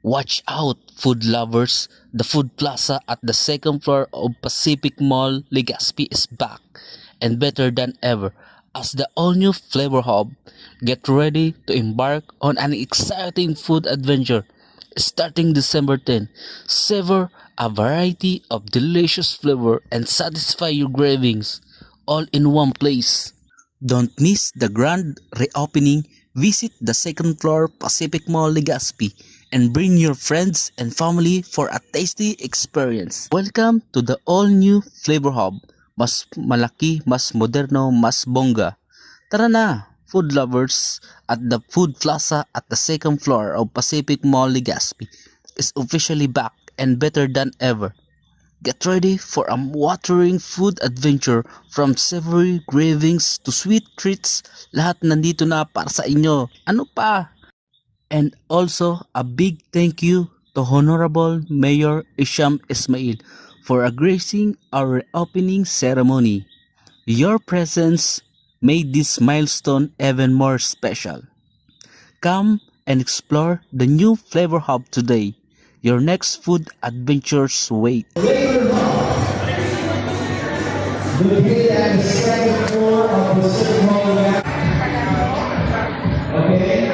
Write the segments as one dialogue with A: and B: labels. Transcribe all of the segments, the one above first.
A: Watch out, food lovers! The Food Plaza at the second floor of Pacific Mall, Legazpi is back and better than ever as the all-new Flavor Hub. Get ready to embark on an exciting food adventure starting December 10. Savor a variety of delicious flavor and satisfy your cravings all in one place. Don't miss the grand reopening. Visit the second floor Pacific Mall Legazpi and bring your friends and family for a tasty experience. Welcome to the all-new Flavor Hub. Mas malaki, mas moderno, mas bongga. Tara na, food lovers! At the Food Plaza at the second floor of Pacific Mall Legazpi is officially back and better than ever. Get ready for a watering food adventure from savory cravings to sweet treats. Lahat nandito na para sa inyo. Ano pa? And also a big thank you to Honorable Mayor Isham Ismail for gracing our opening ceremony. Your presence made this milestone even more special. Come and explore the new Flavor Hub today. Your next food adventures wait.
B: Located at the second floor of the Pacific Mall. Okay?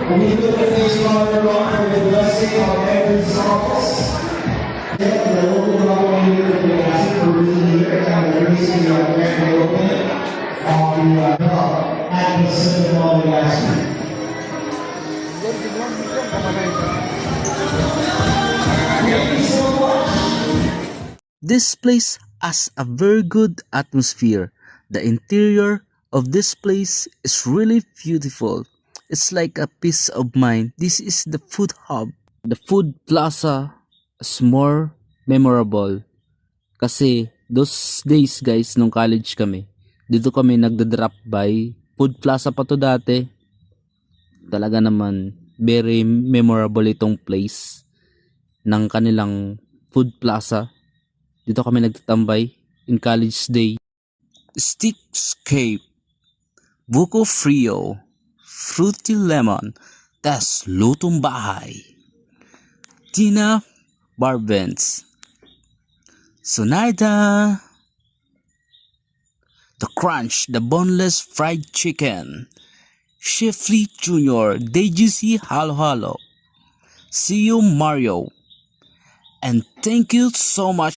B: And we put the face cover on for the blessing of every souls. The local government here will ask for being here and the reason we are very open on the hub at the Pacific Mall last week. Thank you so much.
A: This place has a very good atmosphere. The interior of this place is really beautiful. It's like a peace of mind. This is the food hub. The Food Plaza is more memorable. Kasi those days guys, nung college kami, dito kami nagda-drop by. Food Plaza pa to dati. Talaga naman, very memorable itong place ng kanilang Food Plaza. Dito kami nagtatambay in college day. Stickscape, Buko Frio, Fruity Lemon, tas Lutong Bahay, Tina Barbens, Sonaida, The Crunch, The Boneless Fried Chicken, Chef Lee Jr., DGC Halo Halo, See You Mario, and thank you so much